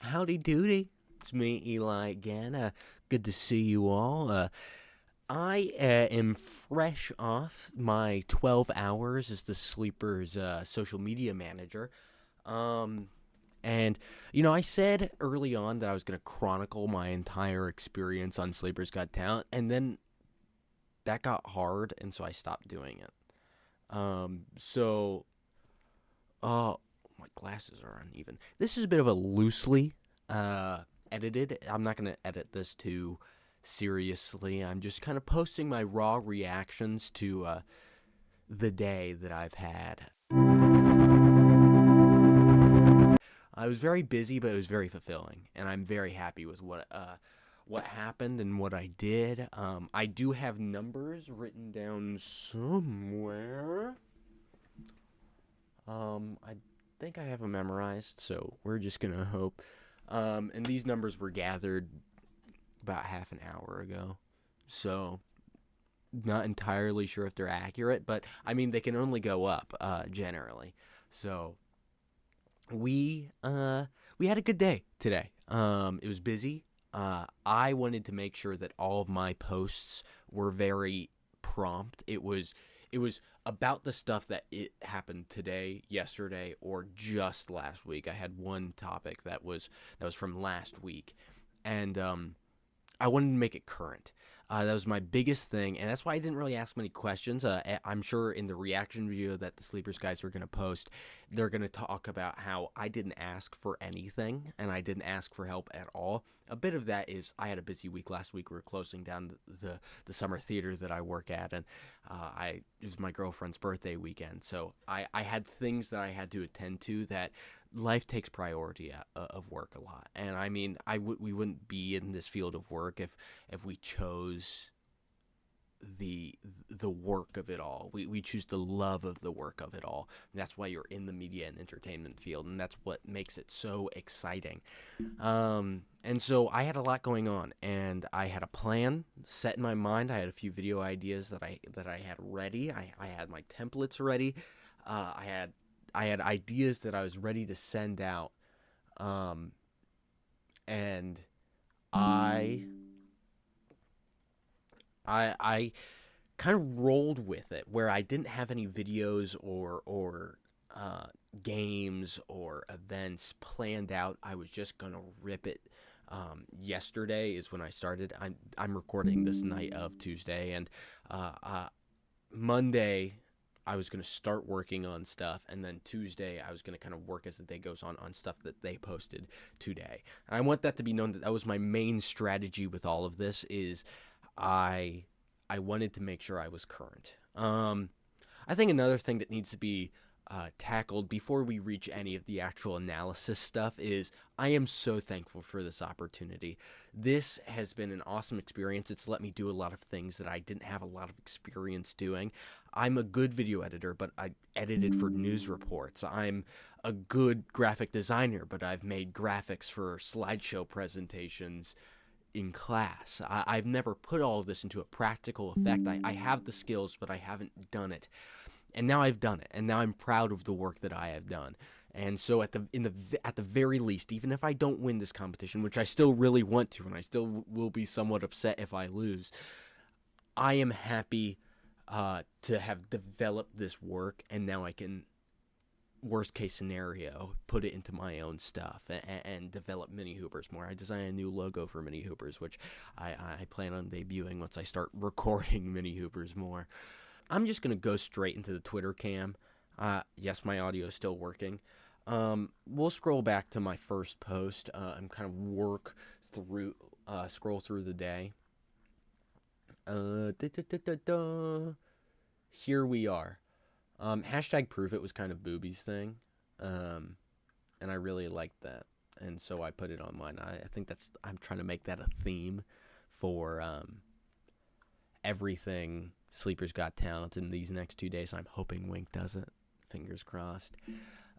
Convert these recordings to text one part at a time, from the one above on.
Howdy doody. It's me, Eli, again. Good to see you all. I am fresh off my 12 hours as the Sleepers social media manager. Um, I said early on that I was going to chronicle my entire experience on Sleepers Got Talent, and then that got hard, and so I stopped doing it. Um, so, uh, my glasses are uneven. This is a bit of a loosely edited. I'm not going to edit this too seriously. I'm just kind of posting my raw reactions to the day that I've had. I was very busy, but it was very fulfilling, and I'm very happy with what happened and what I did. I do have numbers written down somewhere. I think I have them memorized, so we're just gonna hope. And these numbers were gathered about half an hour ago, so not entirely sure if they're accurate, but I mean they can only go up generally. So we had a good day today. It was busy. I wanted to make sure that all of my posts were very prompt. It was about the stuff that it happened today, yesterday, or just last week. I had one topic that was from last week, and I wanted to make it current. That was my biggest thing, and that's why I didn't really ask many questions. I'm sure in the reaction video that the Sleepers guys are going to post, they're going to talk about how I didn't ask for anything, and I didn't ask for help at all. A bit of that is I had a busy week last week. We were closing down the summer theater that I work at, and it was my girlfriend's birthday weekend, so I had things that I had to attend to that life takes priority of work a lot. And I mean, we wouldn't be in this field of work if we chose the work of it all. We choose the love of the work of it all. And that's why you're in the media and entertainment field, and that's what makes it so exciting. And so I had a lot going on, and I had a plan set in my mind. I had a few video ideas that I had ready. I had my templates ready. I had ideas that I was ready to send out, and I kind of rolled with it, where I didn't have any videos or games or events planned out. I was just gonna rip it. Yesterday is when I started. I'm recording this night of Tuesday, and Monday I was going to start working on stuff, and then Tuesday I was going to kind of work as the day goes on stuff that they posted today. And I want that to be known that was my main strategy with all of this. Is I wanted to make sure I was current. I think another thing that needs to be tackled before we reach any of the actual analysis stuff is I am so thankful for this opportunity. This has been an awesome experience. It's let me do a lot of things that I didn't have a lot of experience doing. I'm a good video editor, but I edited for news reports. I'm a good graphic designer, but I've made graphics for slideshow presentations in class. I've never put all of this into a practical effect. I have the skills, but I haven't done it. And now I've done it, and now I'm proud of the work that I have done. And so at the very least, even if I don't win this competition, which I still really want to, and I still will be somewhat upset if I lose, I am happy to have developed this work, and now I can, worst case scenario, put it into my own stuff and develop Mini Hoopers more. I designed a new logo for Mini Hoopers, which I plan on debuting once I start recording Mini Hoopers more. I'm just going to go straight into the Twitter cam. Yes, my audio is still working. We'll scroll back to my first post and kind of scroll through the day. Here we are. Hashtag prove it was kind of Booby's thing. And I really liked that. And so I put it on mine. I think I'm trying to make that a theme for everything Sleepers Got Talent in these next 2 days. I'm hoping Wink does it. Fingers crossed.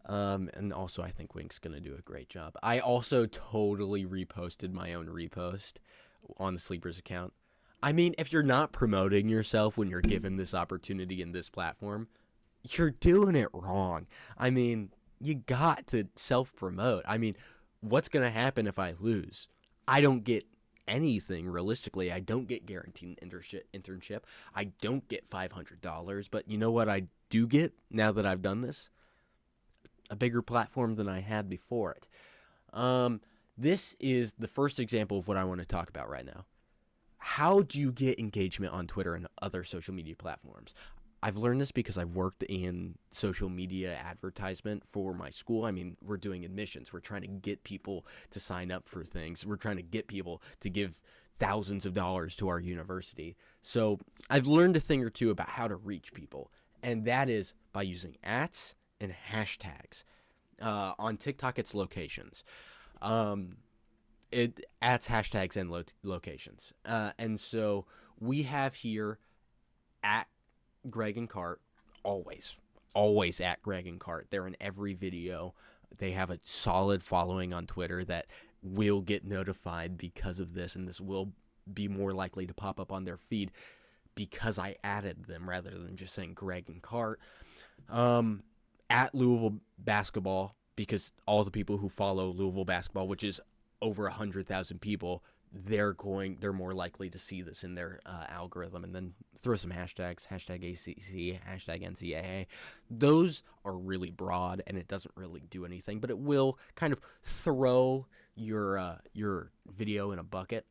And also I think Wink's going to do a great job. I also totally reposted my own repost on the Sleepers account. I mean, if you're not promoting yourself when you're given this opportunity in this platform, you're doing it wrong. I mean, you got to self-promote. I mean, what's going to happen if I lose? I don't get anything realistically. I don't get guaranteed an internship. I don't get $500. But you know what I do get now that I've done this? A bigger platform than I had before it. This is the first example of what I want to talk about right now. How do you get engagement on Twitter and other social media platforms? I've learned this because I've worked in social media advertisement for my school. I mean, we're doing admissions. We're trying to get people to sign up for things. We're trying to get people to give thousands of dollars to our university. So I've learned a thing or two about how to reach people, and that is by using @ and hashtags. On TikTok, it's locations. It @ hashtags and locations. And so we have here at Greg and Cart, always at Greg and Cart. They're in every video. They have a solid following on Twitter that will get notified because of this, and this will be more likely to pop up on their feed because I added them rather than just saying Greg and Cart. At Louisville basketball, because all the people who follow Louisville basketball, which is over 100,000 people, they're more likely to see this in their algorithm. And then throw some hashtags, hashtag ACC, hashtag NCAA. Those are really broad, and it doesn't really do anything, but it will kind of throw your video in a bucket.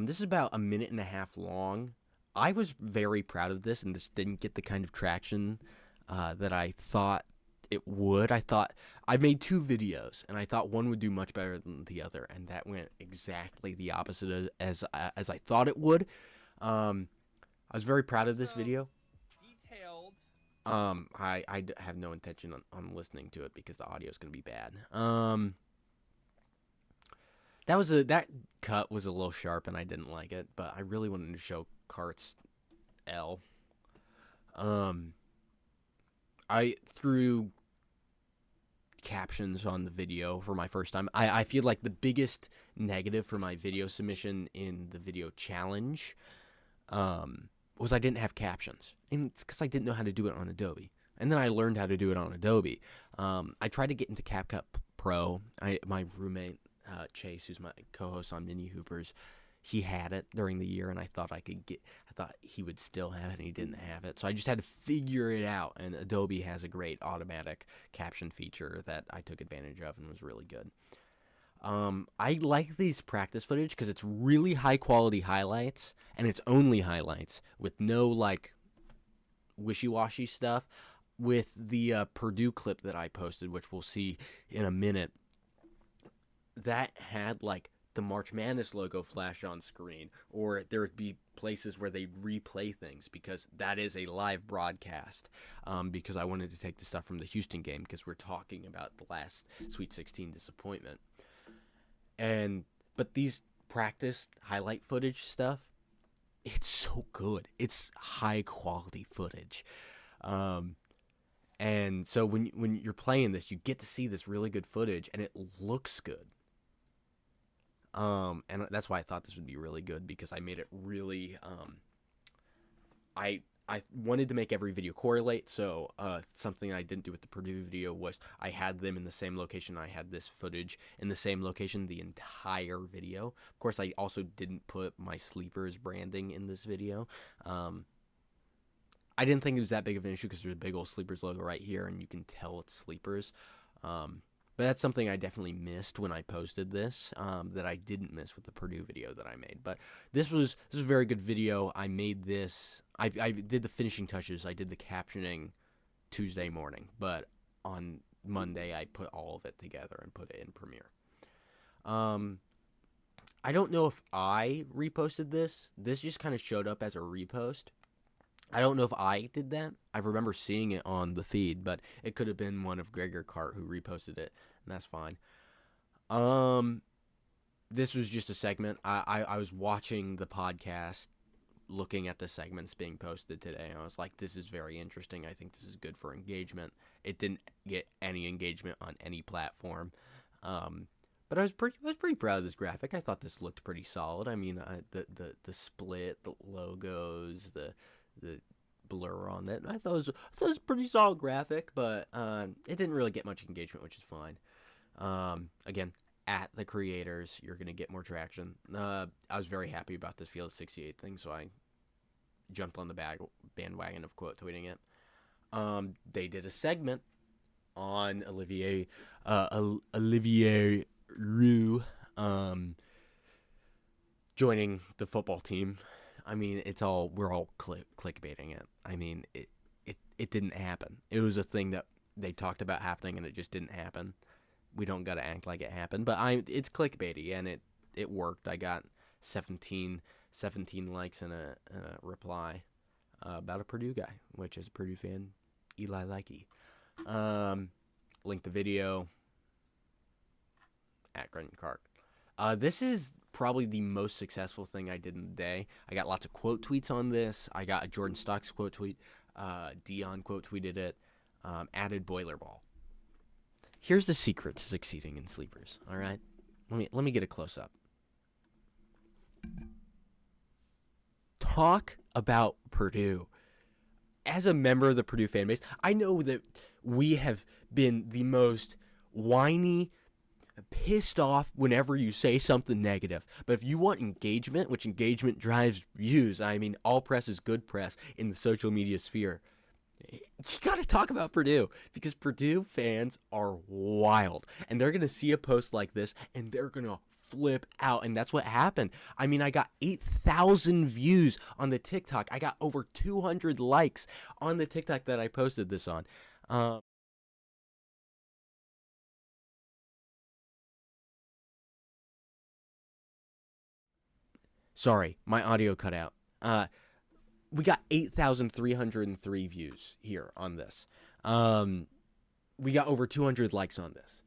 This is about 1.5 minutes long. I was very proud of this, and this didn't get the kind of traction that I thought it would. I made 2 videos, and I thought one would do much better than the other, and that went exactly the opposite as I thought it would. I was very proud of this video. Detailed. I have no intention on listening to it because the audio is going to be bad. That cut was a little sharp, and I didn't like it, but I really wanted to show Cart's L. I threw captions on the video for my first time. I feel like the biggest negative for my video submission in the video challenge was I didn't have captions. And it's because I didn't know how to do it on Adobe. And then I learned how to do it on Adobe. I tried to get into CapCut Pro. My roommate, Chase, who's my co-host on Mini Hoopers, he had it during the year, and I thought he would still have it, and he didn't have it. So I just had to figure it out, and Adobe has a great automatic caption feature that I took advantage of and was really good. I like these practice footage because it's really high-quality highlights, and it's only highlights with no, like, wishy-washy stuff. With the Purdue clip that I posted, which we'll see in a minute, that had, like, the March Madness logo flash on screen, or there would be places where they replay things because that is a live broadcast, because I wanted to take the stuff from the Houston game because we're talking about the last Sweet 16 disappointment. But these practice highlight footage stuff, it's so good. It's high quality footage. And so when you're playing this, you get to see this really good footage, and it looks good. And that's why I thought this would be really good, because I made it really, I wanted to make every video correlate. So, something I didn't do with the Purdue video was I had them in the same location. I had this footage in the same location the entire video. Of course, I also didn't put my Sleepers branding in this video. I didn't think it was that big of an issue because there's a big old Sleepers logo right here, and you can tell it's Sleepers. But that's something I definitely missed when I posted this, that I didn't miss with the Purdue video that I made. But this was a very good video. I made this. I did the finishing touches. I did the captioning Tuesday morning, but on Monday I put all of it together and put it in Premiere. I don't know if I reposted this. This just kind of showed up as a repost. I don't know if I did that. I remember seeing it on the feed, but it could have been one of Greg or Cart who reposted it, and that's fine. This was just a segment. I was watching the podcast, looking at the segments being posted today, and I was like, this is very interesting. I think this is good for engagement. It didn't get any engagement on any platform. But I was pretty proud of this graphic. I thought this looked pretty solid. I mean, the split, the logos, the blur on it. I thought it was a pretty solid graphic, but it didn't really get much engagement, which is fine. Again, at the creators, you're going to get more traction. I was very happy about this Field 68 thing, so I jumped on the bandwagon of quote tweeting it. They did a segment on Olivier Roux joining the football team. I mean, we're all clickbaiting it. I mean, it didn't happen. It was a thing that they talked about happening, and it just didn't happen. We don't gotta act like it happened, but it's clickbaity, and it worked. I got 17 likes and a reply about a Purdue guy, which is a Purdue fan, Eli Likey. Link the video at Grenton Clark. This is probably the most successful thing I did in the day. I got lots of quote tweets on this. I got a Jordan Stocks quote tweet. Dion quote tweeted it. Added Boiler Ball. Here's the secret to succeeding in sleepers. All right, let me get a close up. Talk about Purdue. As a member of the Purdue fan base, I know that we have been the most whiny, pissed off whenever you say something negative. But if you want engagement, which engagement drives views, I mean, all press is good press in the social media sphere. You got to talk about Purdue, because Purdue fans are wild, and they're going to see a post like this and they're going to flip out. And that's what happened. I mean, I got 8,000 views on the TikTok. I got over 200 likes on the TikTok that I posted this on. Sorry, my audio cut out. We got 8,303 views here on this. We got over 200 likes on this.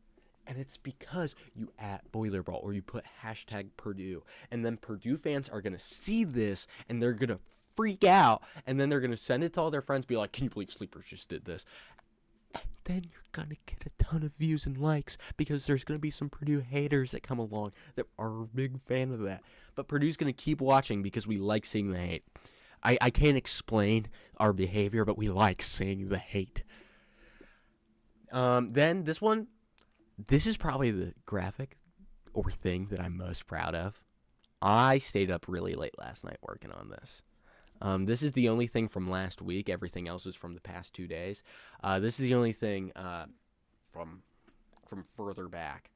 And it's because you at Boiler Ball, or you put hashtag Purdue. And then Purdue fans are going to see this, and they're going to freak out. And then they're going to send it to all their friends, be like, can you believe Sleepers just did this? And then you're going to get a ton of views and likes, because there's going to be some Purdue haters that come along that are a big fan of that. But Purdue's going to keep watching because we like seeing the hate. I can't explain our behavior, but we like seeing the hate. Then this one, this is probably the graphic or thing that I'm most proud of. I stayed up really late last night working on this. This is the only thing from last week. Everything else is from the past 2 days. This is the only thing from further back.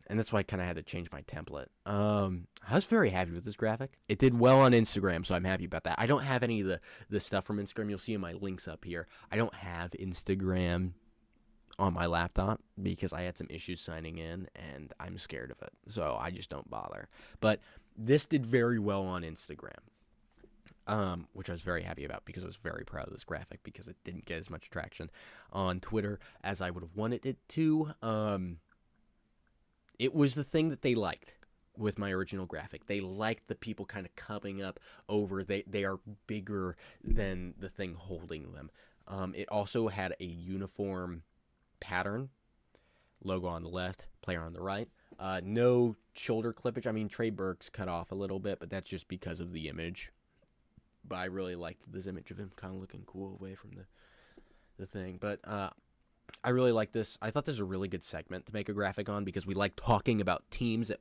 And that's why I kind of had to change my template. I was very happy with this graphic. It did well on Instagram, so I'm happy about that. I don't have any of the stuff from Instagram. You'll see in my links up here. I don't have Instagram on my laptop because I had some issues signing in, and I'm scared of it. So I just don't bother. But this did very well on Instagram, which I was very happy about, because I was very proud of this graphic, because it didn't get as much traction on Twitter as I would have wanted it to. It was the thing that they liked with my original graphic. They liked the people kind of coming up over. They are bigger than the thing holding them. It also had a uniform pattern. Logo on the left, player on the right. No shoulder clippage. I mean, Trey Burke's cut off a little bit, but that's just because of the image. But I really liked this image of him kind of looking cool away from the thing. But I really like this. I thought this was a really good segment to make a graphic on, because we like talking about teams that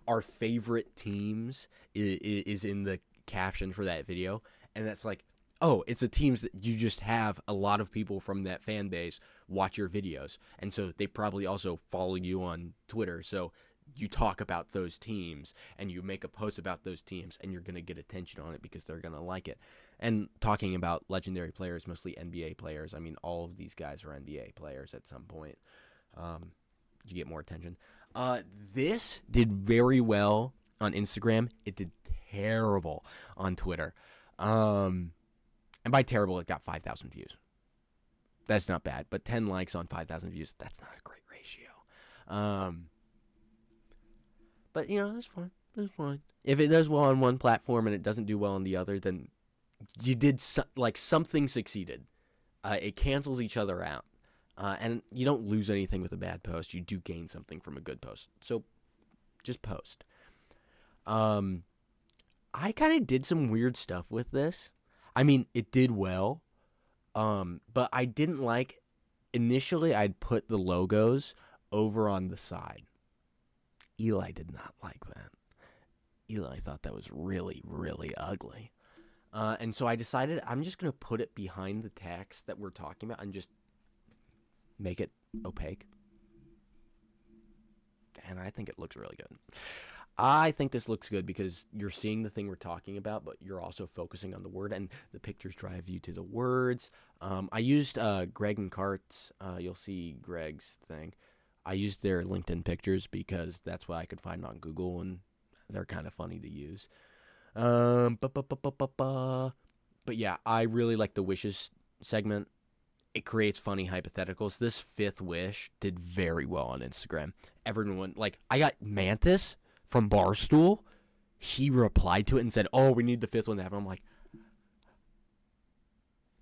our favorite teams is in the caption for that video. And that's like, oh, it's the teams that you just have a lot of people from that fan base watch your videos. And so they probably also follow you on Twitter. So you talk about those teams and you make a post about those teams, and you're going to get attention on it because they're going to like it. And talking about legendary players, mostly NBA players. I mean, all of these guys are NBA players at some point. You get more attention. This did very well on Instagram. It did terrible on Twitter. And by terrible, it got 5,000 views. That's not bad, but 10 likes on 5,000 views, that's not a great ratio. But, you know, that's fine. That's fine. If it does well on one platform and it doesn't do well on the other, then you did, something succeeded. It cancels each other out. And you don't lose anything with a bad post. You do gain something from a good post. So, just post. I kind of did some weird stuff with this. I mean, it did well. But I didn't like, initially I'd put the logos over on the side. Eli did not like that. Eli thought that was really, really ugly. And so I decided I'm just going to put it behind the text that we're talking about and just make it opaque. And I think it looks really good. I think this looks good because you're seeing the thing we're talking about, but you're also focusing on the word, and the pictures drive you to the words. I used Greg and Cart's. You'll see Greg's thing. I used their LinkedIn pictures because that's what I could find on Google, and they're kind of funny to use. But yeah, I really like the wishes segment. It creates funny hypotheticals. This fifth wish did very well on Instagram. Everyone, like, I got Mantis from Barstool. He replied to it and said, "Oh, we need the fifth one to happen." I'm like,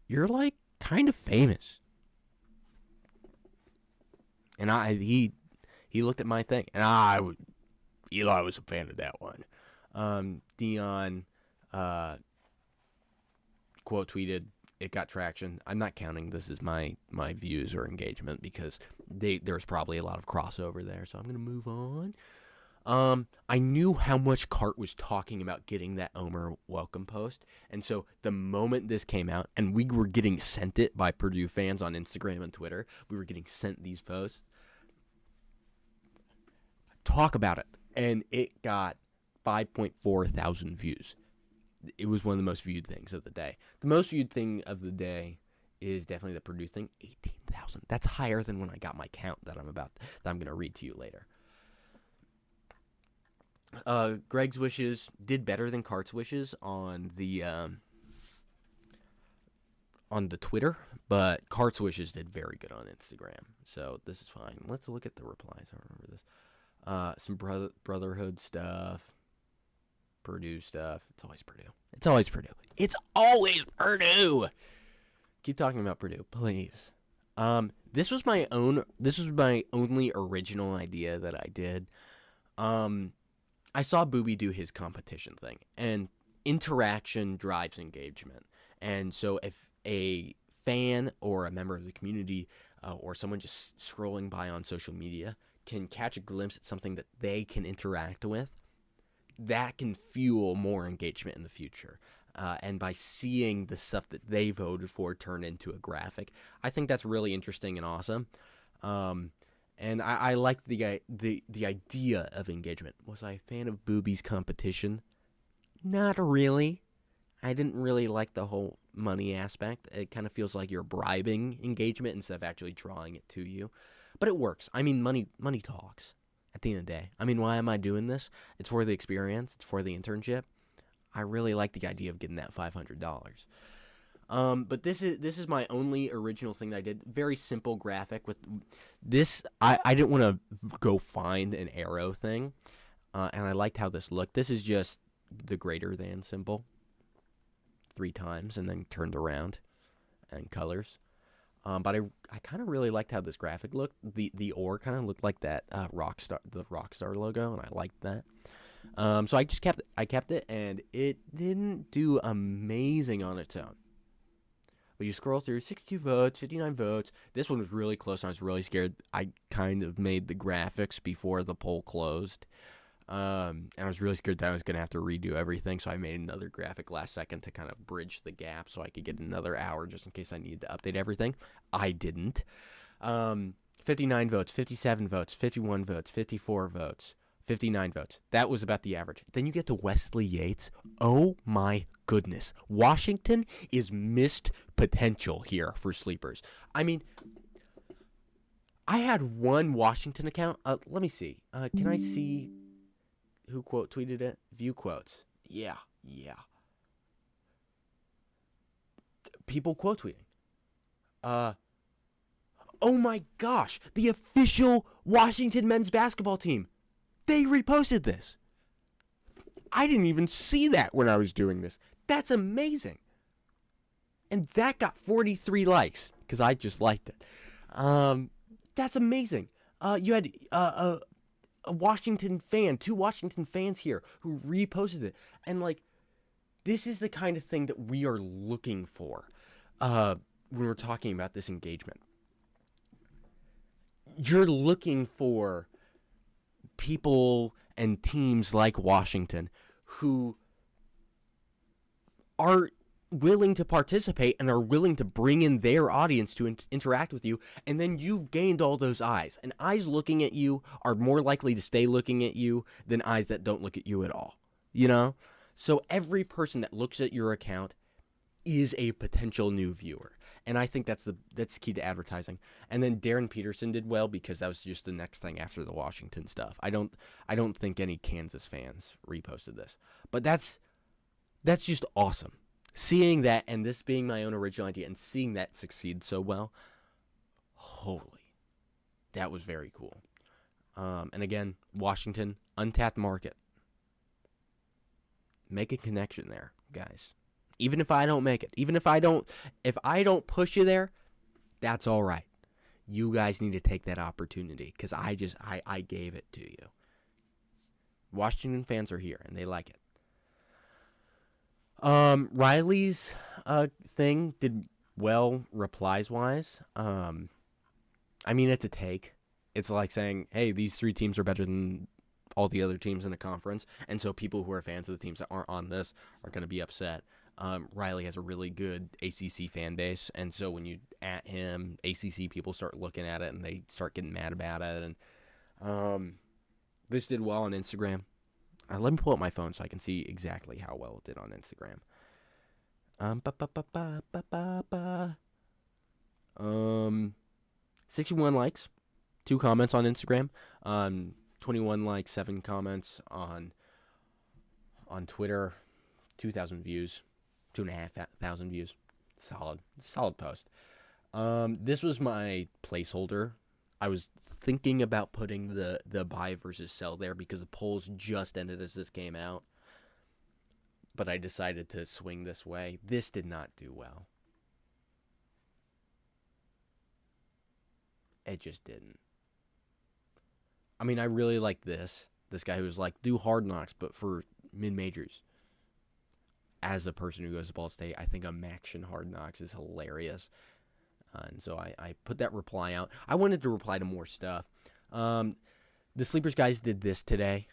you're like kind of famous. And he looked at my thing, and Eli was a fan of that one. Dion quote tweeted, it got traction. I'm not counting this as my views or engagement because there's probably a lot of crossover there, so I'm gonna move on. I knew how much Cart was talking about getting that Omer welcome post, and so the moment this came out, and we were getting sent it by Purdue fans on Instagram and Twitter, we were getting sent these posts. Talk about it, and it got 5.4 thousand views. It was one of the most viewed things of the day. The most viewed thing of the day is definitely the Purdue thing, 18,000. That's higher than when I got my count that I'm going to read to you later. Greg's wishes did better than Cart's wishes on the Twitter, but Cart's wishes did very good on Instagram. So this is fine. Let's look at the replies. I remember this. Some brotherhood stuff. Purdue stuff. It's always Purdue. It's always Purdue. It's always Purdue. Keep talking about Purdue, please. This was my only original idea that I did. I saw Booby do his competition thing, and interaction drives engagement. And so if a fan or a member of the community or someone just scrolling by on social media can catch a glimpse at something that they can interact with, that can fuel more engagement in the future. And by seeing the stuff that they voted for turn into a graphic, I think that's really interesting and awesome. And I like the idea of engagement. Was I a fan of Booby's competition? Not really. I didn't really like the whole money aspect. It kind of feels like you're bribing engagement instead of actually drawing it to you. But it works. I mean, money talks. At the end of the day, I mean, why am I doing this? It's for the experience. It's for the internship. I really like the idea of getting that $500. But this is my only original thing that I did. Very simple graphic with this. I didn't want to go find an arrow thing, and I liked how this looked. This is just the greater than symbol 3 times and then turned around and colors. But I kind of really liked how this graphic looked. The ore kind of looked like that the Rockstar logo, and I liked that. So I kept it, and it didn't do amazing on its own. But you scroll through, 62 votes, 59 votes. This one was really close, and I was really scared. I kind of made the graphics before the poll closed. And I was really scared that I was going to have to redo everything, so I made another graphic last second to kind of bridge the gap so I could get another hour just in case I needed to update everything. I didn't. 59 votes, 57 votes, 51 votes, 54 votes, 59 votes. That was about the average. Then you get to Wesley Yates. Oh my goodness. Washington is missed potential here for sleepers. I mean, I had one Washington account. Let me see. Can I see who quote tweeted it? View quotes. Yeah. People quote tweeting. Oh my gosh. The official Washington men's basketball team. They reposted this. I didn't even see that when I was doing this. That's amazing. And that got 43 likes because I just liked it. That's amazing. You had a Washington fan, 2 Washington fans here who reposted it. And, like, this is the kind of thing that we are looking for when we're talking about this engagement. you're looking for people and teams like Washington who are willing to participate and are willing to bring in their audience to interact with you, and then you've gained all those eyes. And eyes looking at you are more likely to stay looking at you than eyes that don't look at you at all, you know? So every person that looks at your account is a potential new viewer. And I think that's the key to advertising. And then Darren Peterson did well because that was just the next thing after the Washington stuff. I don't think any Kansas fans reposted this. But that's just awesome. Seeing that, and this being my own original idea, and seeing that succeed so well, holy, that was very cool. And again, Washington, untapped market. Make a connection there, guys. Even if I don't make it, if I don't push you there, that's all right. You guys need to take that opportunity because I gave it to you. Washington fans are here and they like it. Riley's thing did well replies wise. I mean, it's a take. It's like saying, hey, these 3 teams are better than all the other teams in the conference, and so people who are fans of the teams that aren't on this are going to be upset. Riley has a really good ACC fan base, and so when you at him, ACC people start looking at it and they start getting mad about it. And this did well on Instagram. Let me pull up my phone so I can see exactly how well it did on Instagram. 61 likes, 2 comments on Instagram. 21 likes, 7 comments on Twitter. 2,000 views, 2,500 views. Solid post. This was my placeholder. I was thinking about putting the buy versus sell there because the polls just ended as this came out. But I decided to swing this way. This did not do well. It just didn't. I mean, I really like this guy who was like, do Hard Knocks, but for mid-majors. As a person who goes to Ball State, I think a Maction Hard Knocks is hilarious. And so I put that reply out. I wanted to reply to more stuff. The Sleepers guys did this today.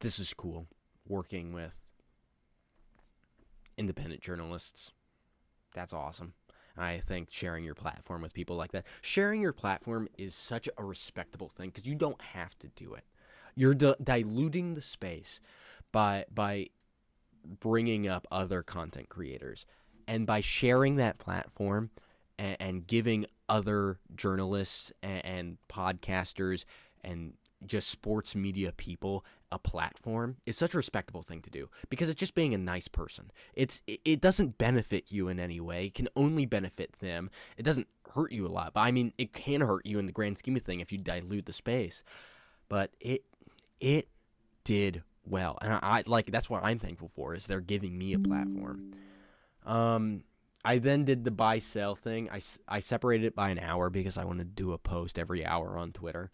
This is cool. Working with independent journalists. That's awesome. I think sharing your platform with people like that. Sharing your platform is such a respectable thing because you don't have to do it. You're diluting the space by bringing up other content creators. And by sharing that platform and giving other journalists and podcasters and just sports media people a platform is such a respectable thing to do because it's just being a nice person. It doesn't benefit you in any way. It can only benefit them. It doesn't hurt you a lot. But I mean, it can hurt you in the grand scheme of things if you dilute the space. But it did well. And I like that's what I'm thankful for is they're giving me a platform. I then did the buy sell thing. I separated it by an hour because I wanted to do a post every hour on Twitter.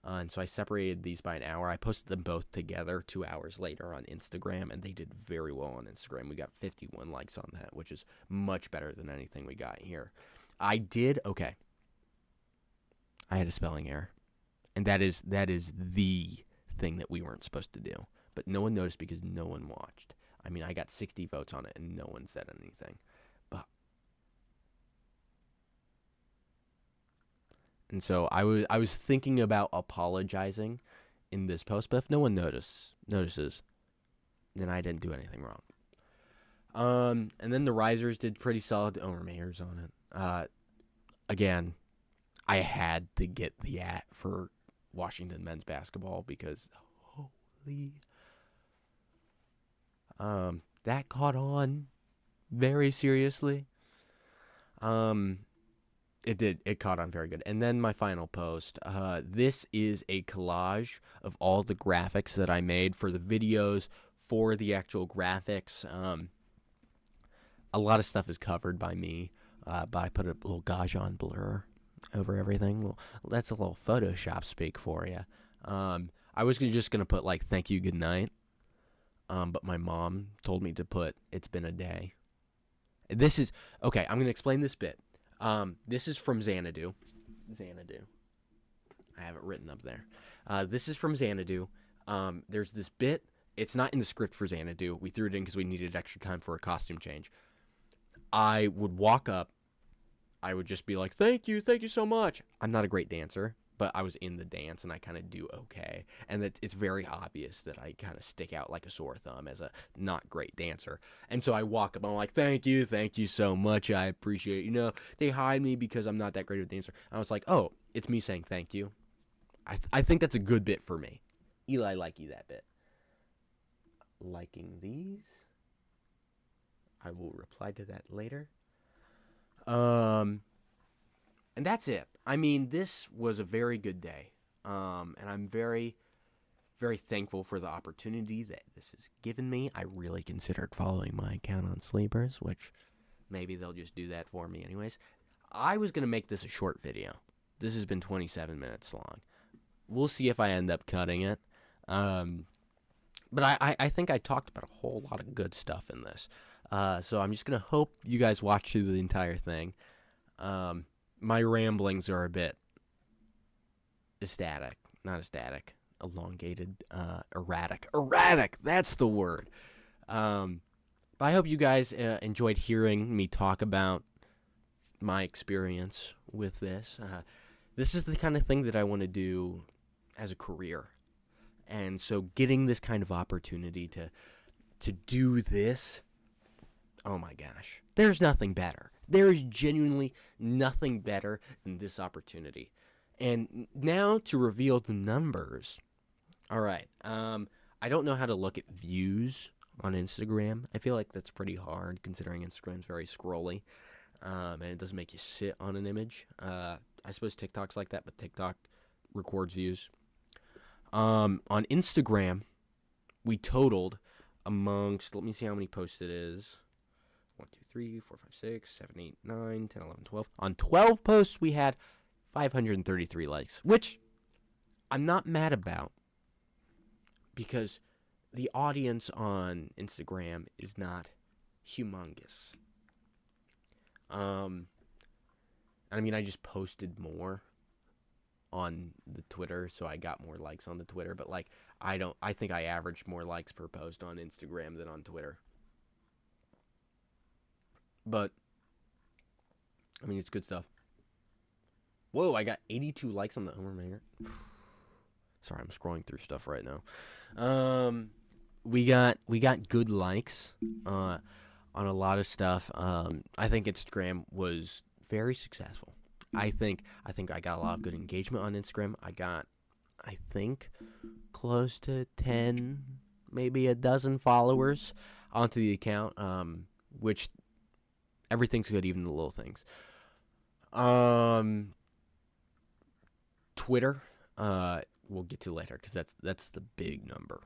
And so I separated these by an hour. I posted them both together 2 hours later on Instagram, and they did very well on Instagram. We got 51 likes on that, which is much better than anything we got here. I had a spelling error, and that is the thing that we weren't supposed to do. But no one noticed because no one watched. I mean, I got 60 votes on it, and no one said anything. And so I was thinking about apologizing in this post, but if no one notices, then I didn't do anything wrong. And then the Risers did pretty solid overmayors on it. Again, I had to get the @ for Washington men's basketball because holy, that caught on very seriously. It did. It caught on very good. And then my final post. This is a collage of all the graphics that I made for the videos, for the actual graphics. A lot of stuff is covered by me, but I put a little Gajan blur over everything. Well, that's a little Photoshop speak for you. I was just going to put, like, thank you, good night. But my mom told me to put, it's been a day. This is, okay, I'm going to explain this bit. This is from Xanadu. Xanadu. I have it written up there. This is from Xanadu. There's this bit. It's not in the script for Xanadu. We threw it in because we needed extra time for a costume change. I would walk up. I would just be like, thank you so much. I'm not a great dancer, but I was in the dance and I kind of do okay. And it's very obvious that I kind of stick out like a sore thumb as a not great dancer. And so I walk up, I'm like, thank you so much. I appreciate it. You know, they hide me because I'm not that great of a dancer. I was like, oh, it's me saying thank you. I think that's a good bit for me. Eli, likey that bit. Liking these. I will reply to that later. And that's it. I mean, this was a very good day. And I'm very, very thankful for the opportunity that this has given me. I really considered following my account on Sleepers, which maybe they'll just do that for me anyways. I was going to make this a short video. This has been 27 minutes long. We'll see if I end up cutting it. But I think I talked about a whole lot of good stuff in this. So I'm just going to hope you guys watch through the entire thing. My ramblings are a bit elongated, erratic. Erratic, that's the word. But I hope you guys enjoyed hearing me talk about my experience with this. This is the kind of thing that I want to do as a career. And so getting this kind of opportunity to do this, oh my gosh, there's nothing better. There is genuinely nothing better than this opportunity. And now to reveal the numbers. All right. I don't know how to look at views on Instagram. I feel like that's pretty hard considering Instagram's very scrolly. And it doesn't make you sit on an image. I suppose TikTok's like that, but TikTok records views. On Instagram, we totaled amongst, let me see how many posts it is. 1, 2, 3, 4, 5, 6, 7, 8, 9, 10, 11, 12. On 12 posts, we had 533 likes, which I'm not mad about because the audience on Instagram is not humongous. I mean, I just posted more on the Twitter, so I got more likes on the Twitter, but like I think I averaged more likes per post on Instagram than on Twitter. But I mean, it's good stuff. Whoa, I got 82 likes on the Homer Manger. Sorry, I'm scrolling through stuff right now. We got good likes on a lot of stuff. I think Instagram was very successful. I think I got a lot of good engagement on Instagram. I got, I think, close to 10, maybe a dozen followers onto the account, which everything's good, even the little things. Twitter, we'll get to later because that's the big number.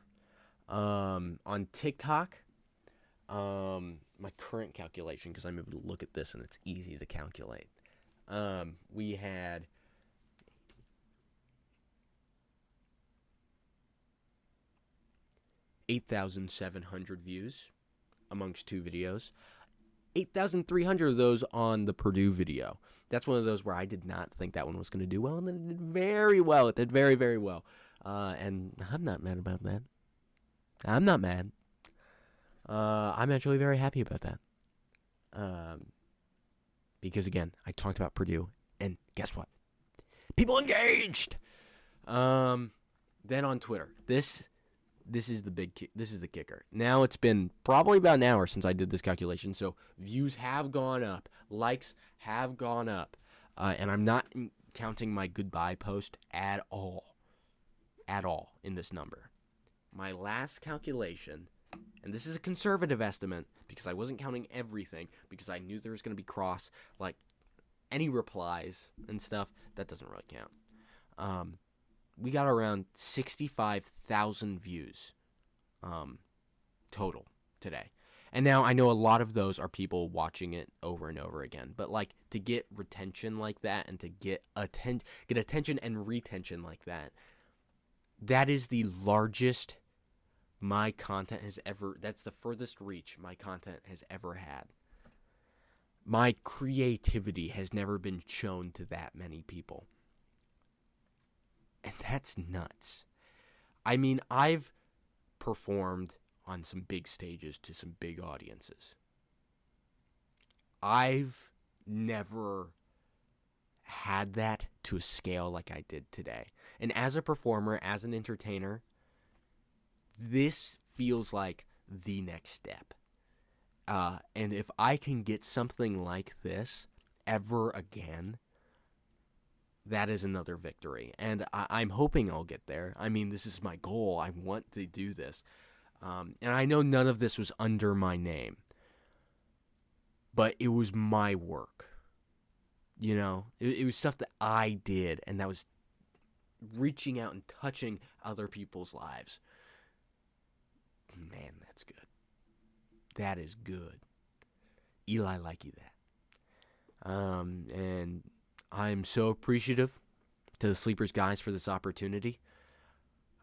On TikTok, my current calculation, because I'm able to look at this and it's easy to calculate. We had 8,700 views amongst 2 videos. 8,300 of those on the Purdue video. That's one of those where I did not think that one was going to do well, and then it did very well. It did very, very well. And I'm not mad about that. I'm not mad. I'm actually very happy about that. Because, again, I talked about Purdue, and guess what? People engaged! Then on Twitter, this is the kicker. Now it's been probably about an hour since I did this calculation, so views have gone up, likes have gone up, and I'm not counting my goodbye post at all in this number. My last calculation, and this is a conservative estimate because I wasn't counting everything because I knew there was going to be like any replies and stuff. That doesn't really count. We got around 65,000 views total today. And now I know a lot of those are people watching it over and over again. But like to get retention like that and to get attention and retention like that, that is the largest my content has ever, that's the furthest reach my content has ever had. My creativity has never been shown to that many people. And that's nuts. I mean, I've performed on some big stages to some big audiences. I've never had that to a scale like I did today. And as a performer, as an entertainer, this feels like the next step. And if I can get something like this ever again, that is another victory. And I'm hoping I'll get there. I mean, this is my goal. I want to do this. And I know none of this was under my name, but it was my work. You know, it was stuff that I did, and that was reaching out and touching other people's lives. Man, that's good. That is good. Eli like you that. And I'm so appreciative to the Sleepers guys for this opportunity.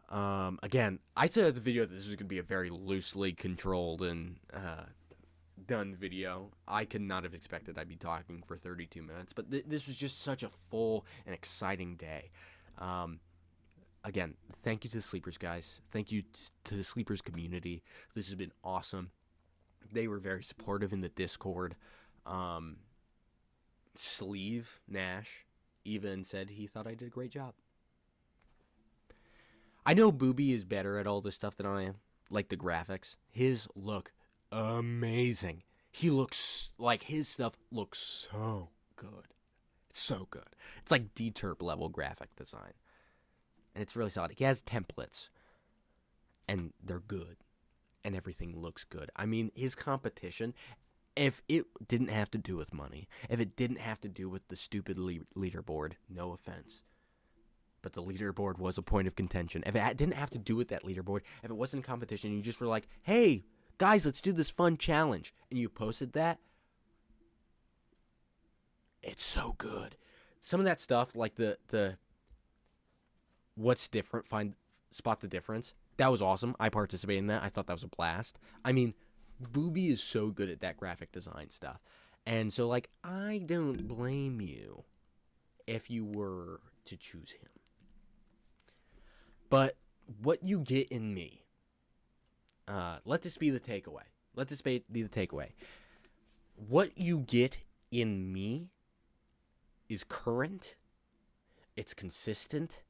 Again, I said at the video that this was going to be a very loosely controlled and done video. I could not have expected I'd be talking for 32 minutes, but this was just such a full and exciting day. Again, thank you to the Sleepers guys. Thank you to the Sleepers community. This has been awesome. They were very supportive in the Discord. Sleeve Nash even said he thought I did a great job. I know Booby is better at all this stuff than I am, like the graphics. His look amazing. He looks like his stuff looks so good. It's so good. It's like D-Terp level graphic design. And it's really solid. He has templates, and they're good, and everything looks good. I mean, his competition, if it didn't have to do with money, if it didn't have to do with the stupid leaderboard, no offense, but the leaderboard was a point of contention. If it didn't have to do with that leaderboard, if it wasn't a competition, you just were like, hey, guys, let's do this fun challenge, and you posted that, it's so good. Some of that stuff, like the what's different, spot the difference, that was awesome. I participated in that. I thought that was a blast. I mean, Booby is so good at that graphic design stuff. And so, like, I don't blame you if you were to choose him. But what you get in me, let this be the takeaway. Let this be the takeaway. What you get in me is current, it's consistent,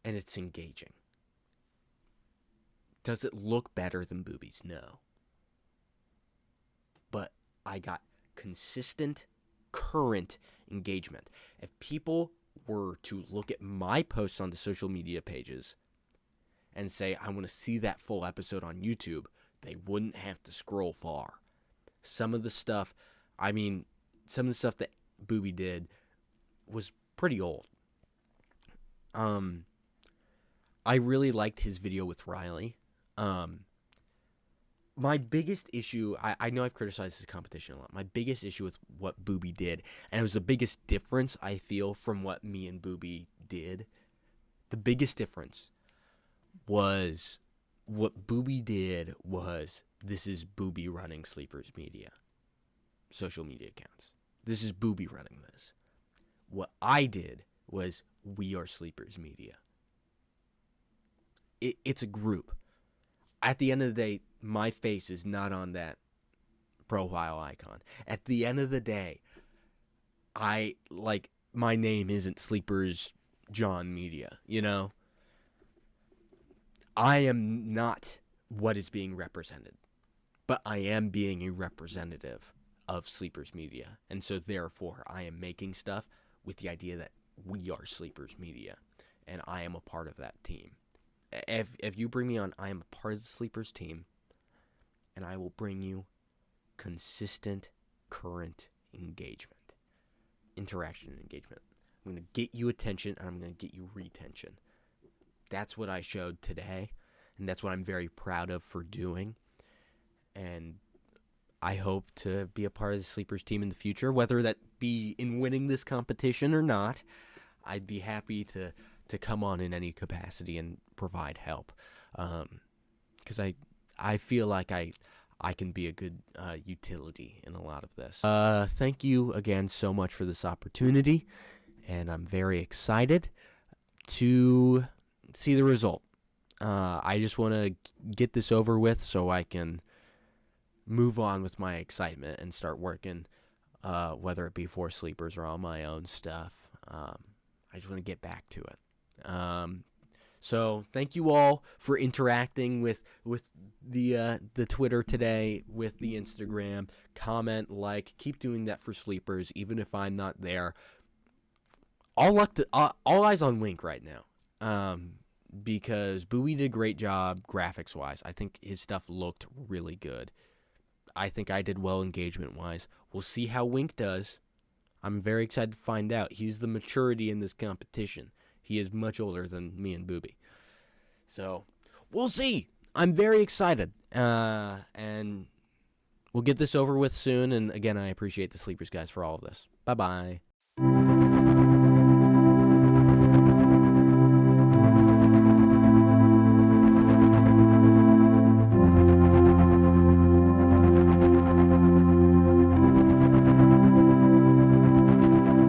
and it's engaging. Does it look better than Booby's? No. But I got consistent, current engagement. If people were to look at my posts on the social media pages and say, I want to see that full episode on YouTube, they wouldn't have to scroll far. Some of the stuff that Booby did was pretty old. I really liked his video with Riley. My biggest issue, I know I've criticized this competition a lot. My biggest issue with what Booby did, and it was the biggest difference I feel from what me and Booby did. The biggest difference was what Booby did was, this is Booby running Sleepers Media, social media accounts. This is Booby running this. What I did was, we are Sleepers Media. It's a group. At the end of the day, my face is not on that profile icon. At the end of the day, my name isn't Sleepers John Media, you know? I am not what is being represented, but I am being a representative of Sleepers Media. And so therefore, I am making stuff with the idea that we are Sleepers Media, and I am a part of that team. If you bring me on, I am a part of the Sleepers team, and I will bring you consistent, current engagement, interaction and engagement. I'm going to get you attention, and I'm going to get you retention. That's what I showed today, and that's what I'm very proud of for doing. And I hope to be a part of the Sleepers team in the future, whether that be in winning this competition or not. I'd be happy to come on in any capacity and provide help, because I feel like I can be a good utility in a lot of this. Thank you again so much for this opportunity, and I'm very excited to see the result. I just want to get this over with so I can move on with my excitement and start working, whether it be for Sleepers or on my own stuff. I just want to get back to it. So thank you all for interacting with the Twitter today, with the Instagram. Comment, like, keep doing that for Sleepers, even if I'm not there. All eyes on Wink right now, because Bowie did a great job graphics wise. I think his stuff looked really good. I think I did well engagement wise. We'll see how Wink does. I'm very excited to find out. He's the maturity in this competition. He is much older than me and Booby. So, we'll see. I'm very excited. And we'll get this over with soon. And again, I appreciate the Sleepers guys for all of this. Bye-bye.